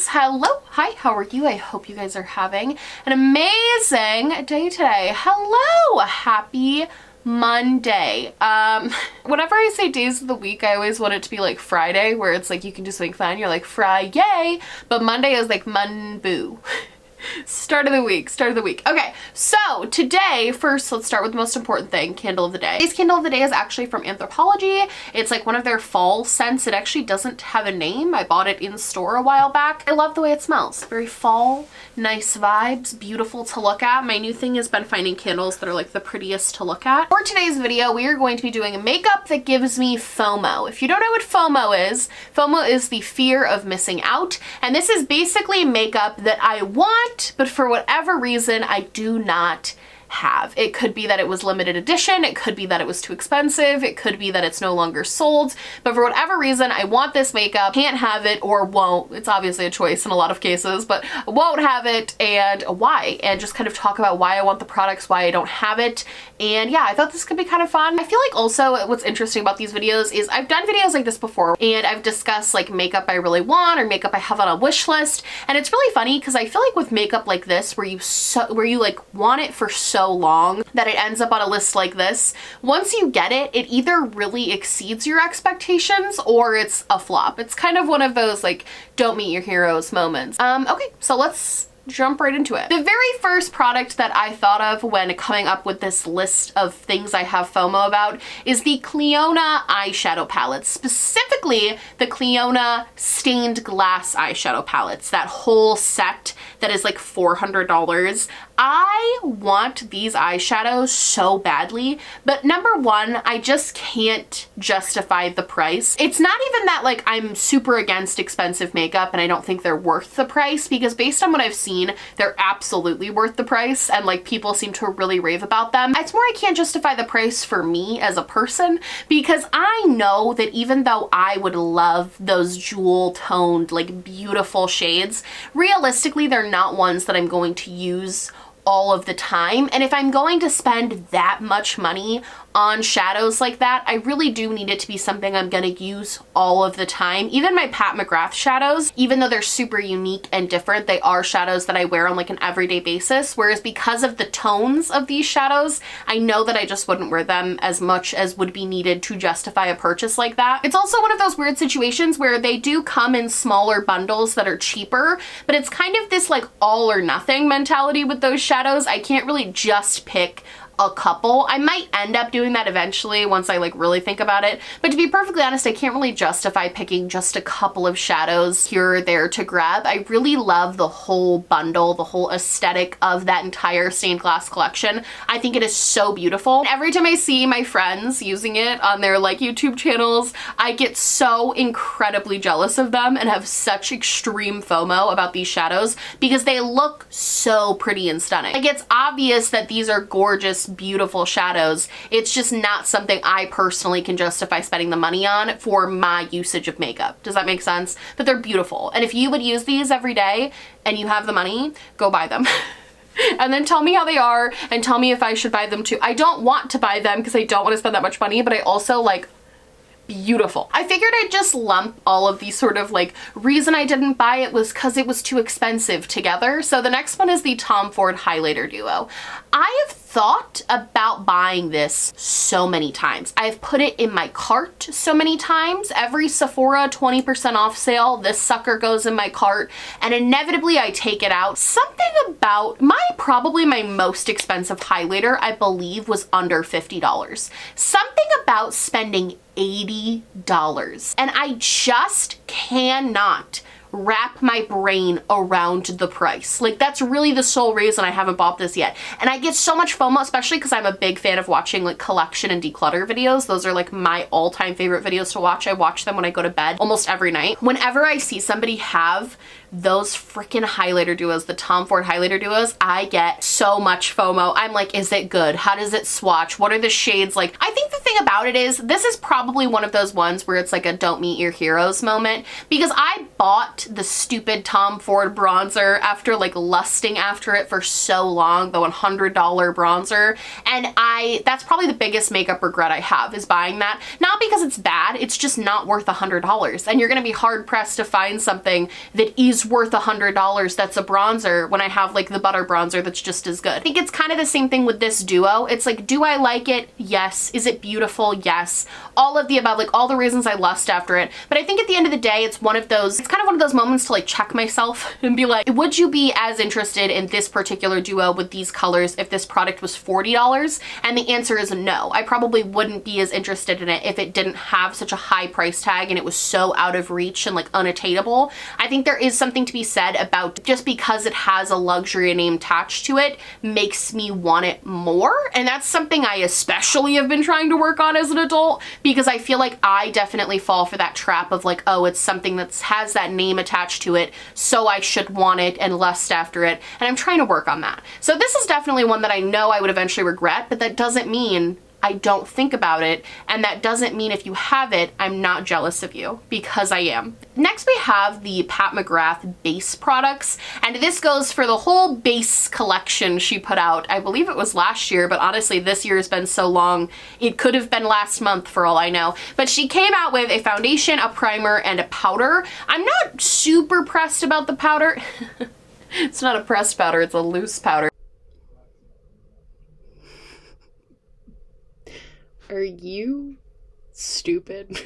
friends. Hello. Hi, how are you? I hope you guys are having an amazing day today. Hello. Happy Monday. Whenever I say days of the week, I always want it to be like Friday, where it's like you can do something fun. You're like, Friday. But Monday is like Mon-Boo. Start of the week. Okay, so today, first let's start with the most important thing, candle of the day. Today's candle of the day is actually from Anthropologie. It's like one of their fall scents. It actually doesn't have a name. I bought it in store a while back. I love the way it smells. Very fall, nice vibes, beautiful to look at. My new thing has been finding candles that are like the prettiest to look at. For today's video, we are going to be doing a makeup that gives me FOMO. If you don't know what FOMO is the fear of missing out. And this is basically makeup that I want, but for whatever reason, I do not have. It could be that it was limited edition, it could be that it was too expensive, it could be that it's no longer sold, but for whatever reason, I want this makeup, can't have it or won't. It's obviously a choice in a lot of cases, but won't have it and why, and just kind of talk about why I want the products, why I don't have it. And yeah, I thought this could be kind of fun. I feel like also what's interesting about these videos is I've done videos like this before and I've discussed like makeup I really want or makeup I have on a wish list, and it's really funny because I feel like with makeup like this where you like want it for so long that it ends up on a list like this, once you get it, it either really exceeds your expectations or it's a flop. It's kind of one of those like don't meet your heroes moments. Okay, so let's jump right into it. The very first product that I thought of when coming up with this list of things I have FOMO about is the Cleona eyeshadow palettes, specifically the Cleona stained glass eyeshadow palettes, that whole set that is like $400. I want these eyeshadows so badly, but number one, I just can't justify the price. It's not even that like I'm super against expensive makeup and I don't think they're worth the price, because based on what I've seen, they're absolutely worth the price and like people seem to really rave about them. It's more I can't justify the price for me as a person, because I know that even though I would love those jewel toned like beautiful shades, realistically they're not ones that I'm going to use all of the time. And if I'm going to spend that much money on shadows like that, I really do need it to be something I'm gonna use all of the time. Even my Pat McGrath shadows, even though they're super unique and different, they are shadows that I wear on like an everyday basis. Whereas because of the tones of these shadows, I know that I just wouldn't wear them as much as would be needed to justify a purchase like that. It's also one of those weird situations where they do come in smaller bundles that are cheaper, but it's kind of this like all or nothing mentality with those shadows. I can't really just pick a couple. I might end up doing that eventually once I like really think about it, but to be perfectly honest, I can't really justify picking just a couple of shadows here or there to grab. I really love the whole bundle, the whole aesthetic of that entire stained glass collection. I think it is so beautiful. Every time I see my friends using it on their like YouTube channels, I get so incredibly jealous of them and have such extreme FOMO about these shadows because they look so pretty and stunning. Like, it's obvious that these are gorgeous, beautiful shadows. It's just not something I personally can justify spending the money on for my usage of makeup. Does that make sense? But they're beautiful. And if you would use these every day and you have the money, go buy them. And then tell me how they are and tell me if I should buy them too. I don't want to buy them because I don't want to spend that much money, but I also like beautiful. I figured I'd just lump all of these sort of like reason I didn't buy it was because it was too expensive together. So the next one is the Tom Ford Highlighter Duo. I have thought about buying this so many times. I've put it in my cart so many times. Every Sephora 20% off sale, this sucker goes in my cart and inevitably I take it out. Something about probably my most expensive highlighter, I believe, was under $50. Something about spending $80 and I just cannot wrap my brain around the price. Like, that's really the sole reason I haven't bought this yet. And I get so much FOMO, especially because I'm a big fan of watching like collection and declutter videos. Those are like my all-time favorite videos to watch. I watch them when I go to bed almost every night. Whenever I see somebody have those freaking highlighter duos, the Tom Ford highlighter duos, I get so much FOMO. I'm like, is it good? How does it swatch? What are the shades like? I think the thing about it is this is probably one of those ones where it's like a don't meet your heroes moment, because I bought the stupid Tom Ford bronzer after like lusting after it for so long, the $100 bronzer, and that's probably the biggest makeup regret I have, is buying that. Not because it's bad, it's just not worth $100, and you're gonna be hard pressed to find something that is is worth $100 that's a bronzer when I have like the butter bronzer that's just as good. I think it's kind of the same thing with this duo. It's like, do I like it? Yes. Is it beautiful? Yes. All of the above, like all the reasons I lust after it. But I think at the end of the day, it's kind of one of those moments to like check myself and be like, would you be as interested in this particular duo with these colors if this product was $40? And the answer is no. I probably wouldn't be as interested in it if it didn't have such a high price tag and it was so out of reach and like unattainable. I think there is something to be said about just because it has a luxury name attached to it makes me want it more. And that's something I especially have been trying to work on as an adult, because I feel like I definitely fall for that trap of like, oh, it's something that has that name attached to it, so I should want it and lust after it. And I'm trying to work on that. So this is definitely one that I know I would eventually regret, but that doesn't mean I don't think about it, and that doesn't mean if you have it, I'm not jealous of you, because I am. Next we have the Pat McGrath base products, and this goes for the whole base collection she put out. I believe it was last year, but honestly this year has been so long, it could have been last month for all I know. But she came out with a foundation, a primer, and a powder. I'm not super pressed about the powder. It's not a pressed powder, it's a loose powder. Are you stupid?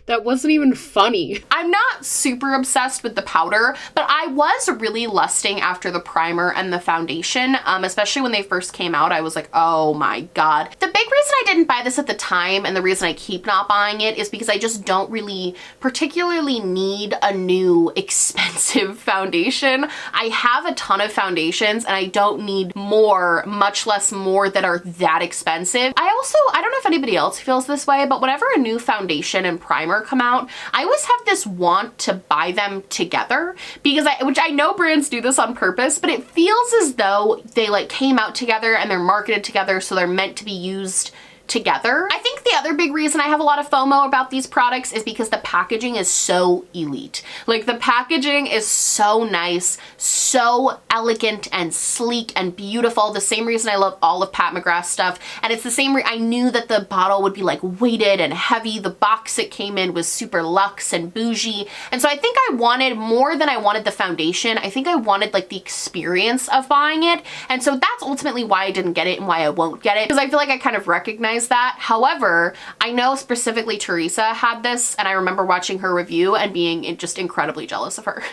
That wasn't even funny. I'm not super obsessed with the powder, but I was really lusting after the primer and the foundation, especially when they first came out. I was like, oh my God. The big reason I didn't buy this at the time, and the reason I keep not buying it, is because I just don't really particularly need a new expensive foundation. I have a ton of foundations and I don't need more, much less more, that are that expensive. I don't know if anybody else feels this way, but whenever a new foundation and primer come out, I always have this want to buy them together, because which I know brands do this on purpose, but it feels as though they like came out together and they're marketed together, so they're meant to be used together. I think the other big reason I have a lot of FOMO about these products is because the packaging is so elite. Like the packaging is so nice, so elegant and sleek and beautiful. The same reason I love all of Pat McGrath's stuff. And it's the same I knew that the bottle would be like weighted and heavy. The box it came in was super luxe and bougie. And so I think I wanted more than I wanted the foundation. I think I wanted like the experience of buying it. And so that's ultimately why I didn't get it and why I won't get it, because I feel like I kind of recognize that. However, I know specifically Teresa had this, and I remember watching her review and being just incredibly jealous of her.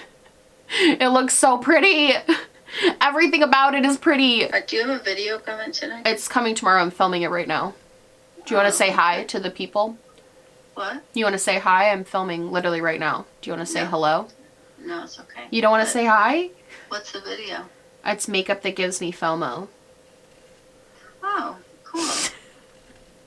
It looks so pretty. Everything about it is pretty. Do you have a video coming tonight? It's coming tomorrow. I'm filming it right now. Do you want to say hi to the people? What? You want to say hi? I'm filming literally right now. Do you want to say hello? No, it's okay. You don't want to say hi? What's the video? It's makeup that gives me FOMO. Oh, cool.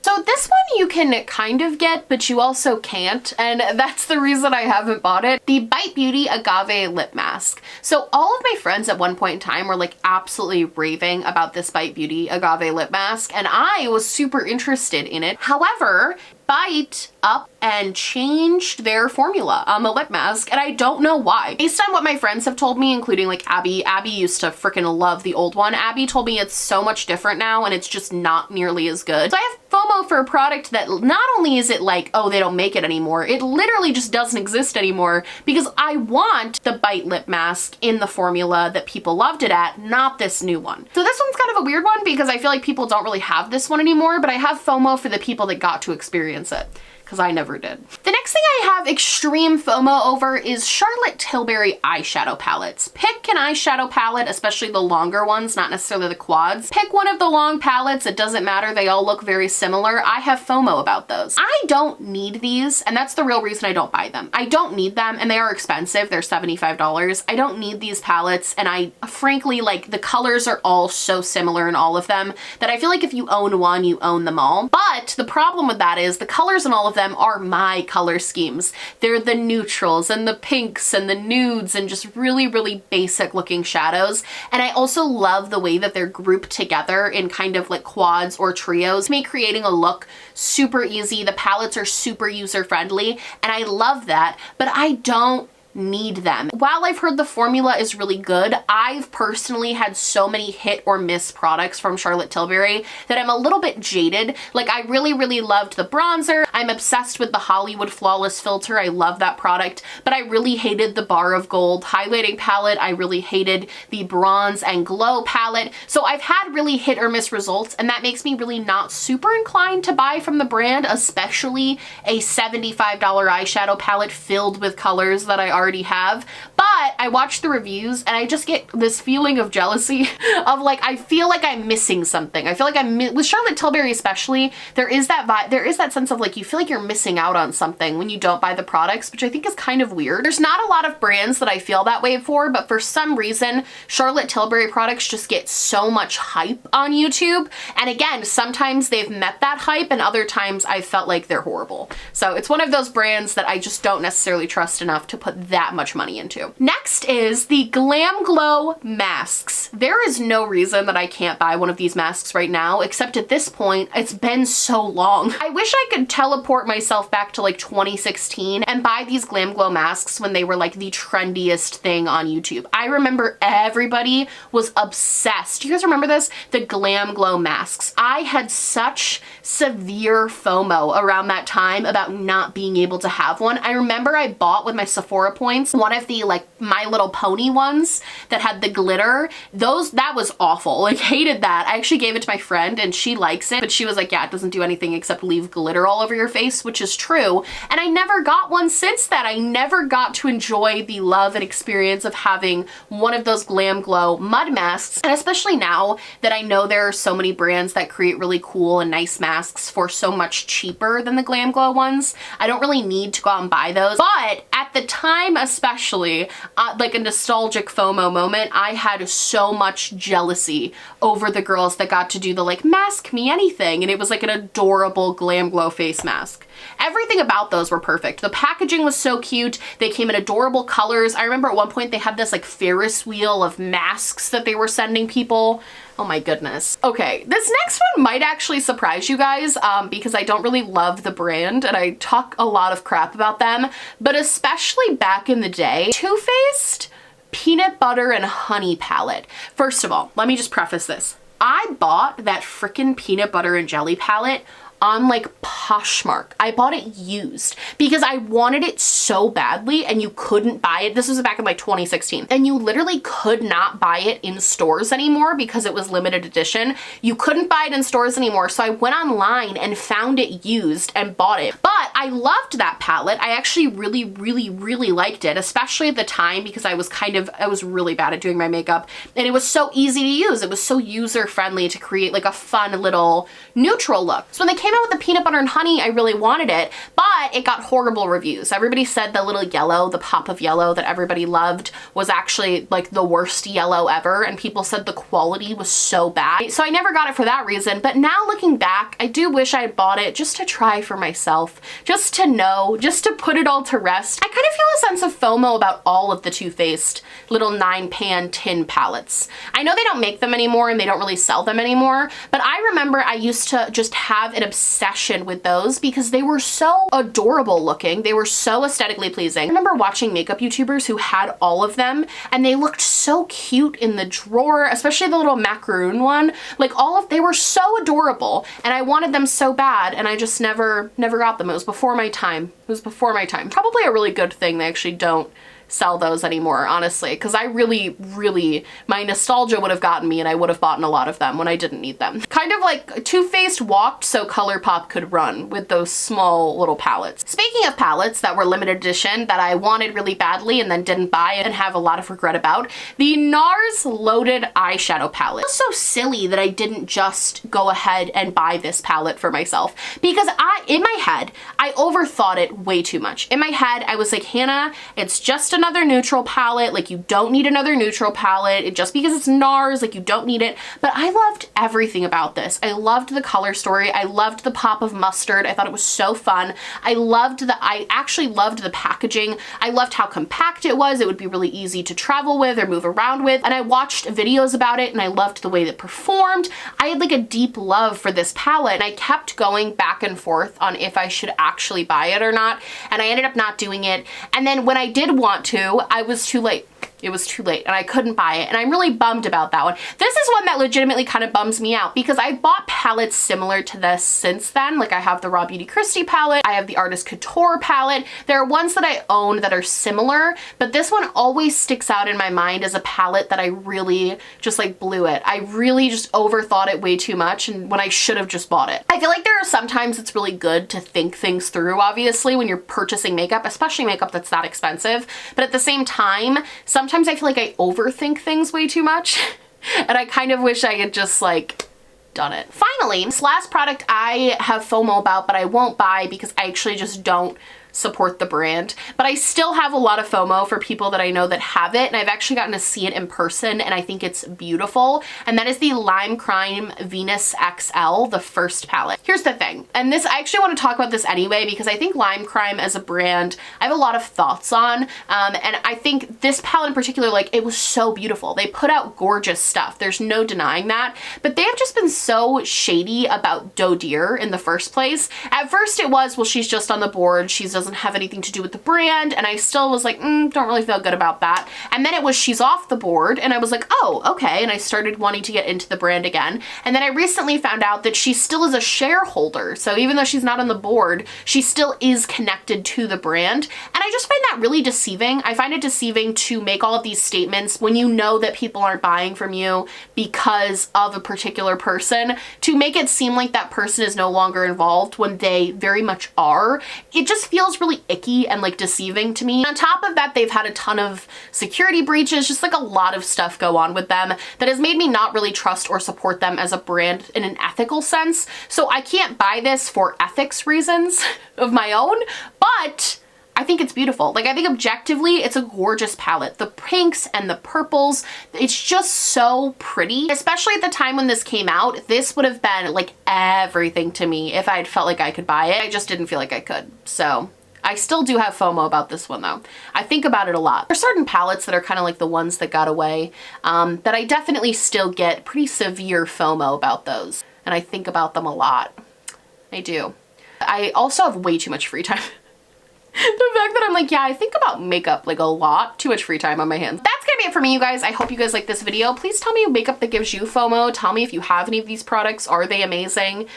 So this one you can kind of get, but you also can't, and that's the reason I haven't bought it. The Bite Beauty Agave Lip Mask. So all of my friends at one point in time were like absolutely raving about this Bite Beauty Agave Lip Mask, and I was super interested in it. However, Bite up and changed their formula on the lip mask, and I don't know why. Based on what my friends have told me, including like Abby used to freaking love the old one. Abby told me it's so much different now and it's just not nearly as good. So I have FOMO for a product that not only is it like, oh, they don't make it anymore, it literally just doesn't exist anymore, because I want the Bite lip mask in the formula that people loved it at, not this new one. So this one's kind of a weird one because I feel like people don't really have this one anymore, but I have FOMO for the people that got to experience it, because I never did. The next thing I have extreme FOMO over is Charlotte Tilbury eyeshadow palettes. Pick an eyeshadow palette, especially the longer ones, not necessarily the quads. Pick one of the long palettes, it doesn't matter, they all look very similar. I have FOMO about those. I don't need these, and that's the real reason I don't buy them. I don't need them, and they are expensive, they're $75. I don't need these palettes, and I frankly, like, the colors are all so similar in all of them that I feel like if you own one, you own them all. But the problem with that is the colors in all of them are my color schemes. They're the neutrals and the pinks and the nudes and just really, really basic looking shadows. And I also love the way that they're grouped together in kind of like quads or trios, make creating a look super easy. The palettes are super user friendly and I love that, but I don't need them. While I've heard the formula is really good, I've personally had so many hit or miss products from Charlotte Tilbury that I'm a little bit jaded. Like, I really, really loved the bronzer. I'm obsessed with the Hollywood Flawless filter. I love that product, but I really hated the Bar of Gold highlighting palette. I really hated the Bronze and Glow palette. So I've had really hit or miss results, and that makes me really not super inclined to buy from the brand, especially a $75 eyeshadow palette filled with colors that I already have. But I watch the reviews and I just get this feeling of jealousy of like, I feel like I'm missing something. I feel like with Charlotte Tilbury especially, there is that vibe, there is that sense of like, you feel like you're missing out on something when you don't buy the products, which I think is kind of weird. There's not a lot of brands that I feel that way for, but for some reason, Charlotte Tilbury products just get so much hype on YouTube. And again, sometimes they've met that hype and other times I felt like they're horrible. So it's one of those brands that I just don't necessarily trust enough to put that much money into. Next is the GlamGlow masks. There is no reason that I can't buy one of these masks right now, except at this point, it's been so long. I wish I could teleport myself back to like 2016 and buy these GlamGlow masks when they were like the trendiest thing on YouTube. I remember everybody was obsessed. Do you guys remember this? The GlamGlow masks. I had such severe FOMO around that time about not being able to have one. I remember I bought with my Sephora points one of the like My Little Pony ones that had the glitter. That was awful. Like, hated that. I actually gave it to my friend and she likes it, but she was like, yeah, it doesn't do anything except leave glitter all over your face, which is true. And I never got one since that. I never got to enjoy the love and experience of having one of those GlamGlow mud masks. And especially now that I know there are so many brands that create really cool and nice masks for so much cheaper than the GlamGlow ones, I don't really need to go out and buy those. But at the time, especially, like a nostalgic FOMO moment, I had so much jealousy over the girls that got to do the like mask me anything, and it was like an adorable GlamGlow face mask. Everything about those were perfect. The packaging was so cute. They came in adorable colors. I remember at one point they had this like Ferris wheel of masks that they were sending people. Oh my goodness. Okay, this next one might actually surprise you guys because I don't really love the brand and I talk a lot of crap about them, but especially back in the day, Too Faced Peanut Butter and Honey palette. First of all, let me just preface this. I bought that frickin' peanut butter and jelly palette on like Poshmark. I bought it used because I wanted it so badly and you couldn't buy it. This was back in like 2016 and you literally could not buy it in stores anymore because it was limited edition. You couldn't buy it in stores anymore. So I went online and found it used and bought it. But I loved that palette. I actually really, really, really liked it, especially at the time because I was really bad at doing my makeup and it was so easy to use. It was so user friendly to create like a fun little neutral look. So when they came out with the peanut butter and honey, I really wanted it, but it got horrible reviews. Everybody said the little yellow, the pop of yellow that everybody loved was actually like the worst yellow ever, and people said the quality was so bad. So I never got it for that reason, but now looking back, I do wish I had bought it just to try for myself, just to know, just to put it all to rest. I kind of feel a sense of FOMO about all of the Too Faced little 9-pan tin palettes. I know they don't make them anymore and they don't really sell them anymore, but I remember I used to just have an obsession with those because they were so adorable looking. They were so aesthetically pleasing. I remember watching makeup YouTubers who had all of them and they looked so cute in the drawer, especially the little macaroon one. Like they were so adorable and I wanted them so bad and I just never got them. It was before my time. It was before my time. Probably a really good thing they actually don't sell those anymore, honestly, because I really, my nostalgia would have gotten me and I would have bought a lot of them when I didn't need them. Kind of like Too Faced walked so ColourPop could run with those small little palettes. Speaking of palettes that were limited edition that I wanted really badly and then didn't buy and have a lot of regret about, the NARS Loaded Eyeshadow Palette. It was so silly that I didn't just go ahead and buy this palette for myself because in my head, I overthought it way too much. In my head, I was like, Hannah, it's just another neutral palette. Like, you don't need another neutral palette. Just because it's NARS, like, you don't need it. But I loved everything about this. I loved the color story. I loved the pop of mustard. I thought it was so fun. I actually loved the packaging. I loved how compact it was. It would be really easy to travel with or move around with. And I watched videos about it and I loved the way that it performed. I had like a deep love for this palette and I kept going back and forth on if I should actually buy it or not. And I ended up not doing it. And then when I did want too. I was too late. It was too late and I couldn't buy it, and I'm really bummed about that one. This is one that legitimately kind of bums me out because I bought palettes similar to this since then. Like I have the Raw Beauty Christie palette, I have the Artist Couture palette. There are ones that I own that are similar, but this one always sticks out in my mind as a palette that I really just like blew it. I really just overthought it way too much, and when I should have just bought it. I feel like there are sometimes it's really good to think things through, obviously, when you're purchasing makeup, especially makeup that's that expensive. But at the same time, sometimes I feel like I overthink things way too much and I kind of wish I had just like done it. Finally, this last product I have FOMO about, but I won't buy because I actually just don't support the brand, but I still have a lot of FOMO for people that I know that have it, and I've actually gotten to see it in person and I think it's beautiful, and that is the Lime Crime Venus XL, the first palette. Here's the thing, and this, I actually want to talk about this anyway because I think Lime Crime as a brand I have a lot of thoughts on, and I think this palette in particular, like, it was so beautiful. They put out gorgeous stuff, there's no denying that, but they have just been so shady about Doe Deer in the first place. At first it was, well, she's just on the board, she doesn't have anything to do with the brand, and I still was like, don't really feel good about that. And then it was she's off the board, and I was like, oh, okay, and I started wanting to get into the brand again. And then I recently found out that she still is a shareholder, so even though she's not on the board, she still is connected to the brand, and I just find that really deceiving. I find it deceiving to make all of these statements when you know that people aren't buying from you because of a particular person, to make it seem like that person is no longer involved when they very much are. It just feels really icky and like deceiving to me. On top of that, they've had a ton of security breaches, just like a lot of stuff go on with them that has made me not really trust or support them as a brand in an ethical sense. So I can't buy this for ethics reasons of my own, but I think it's beautiful. Like, I think objectively, it's a gorgeous palette. The pinks and the purples, it's just so pretty. Especially at the time when this came out, this would have been like everything to me if I'd felt like I could buy it. I just didn't feel like I could. So I still do have FOMO about this one though. I think about it a lot. There's certain palettes that are kind of like the ones that got away, that I definitely still get pretty severe FOMO about those. And I think about them a lot. I do. I also have way too much free time. The fact that I'm like, yeah, I think about makeup like a lot. Too much free time on my hands. That's gonna be it for me, you guys. I hope you guys like this video. Please tell me makeup that gives you FOMO. Tell me if you have any of these products. Are they amazing?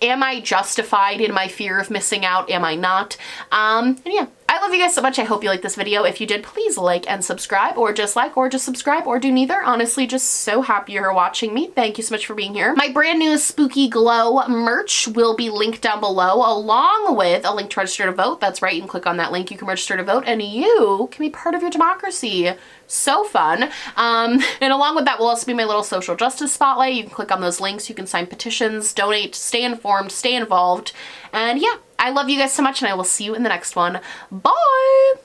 Am I justified in my fear of missing out? Am I not? And yeah. I love you guys so much. I hope you liked this video. If you did, please like and subscribe, or just like, or just subscribe, or do neither. Honestly, just so happy you're watching me. Thank you so much for being here. My brand new Spooky Glow merch will be linked down below, along with a link to register to vote. That's right, you can click on that link, you can register to vote, and you can be part of your democracy. So fun. And along with that will also be my little social justice spotlight. You can click on those links, you can sign petitions, donate, stay informed, stay involved, and yeah. I love you guys so much, and I will see you in the next one. Bye!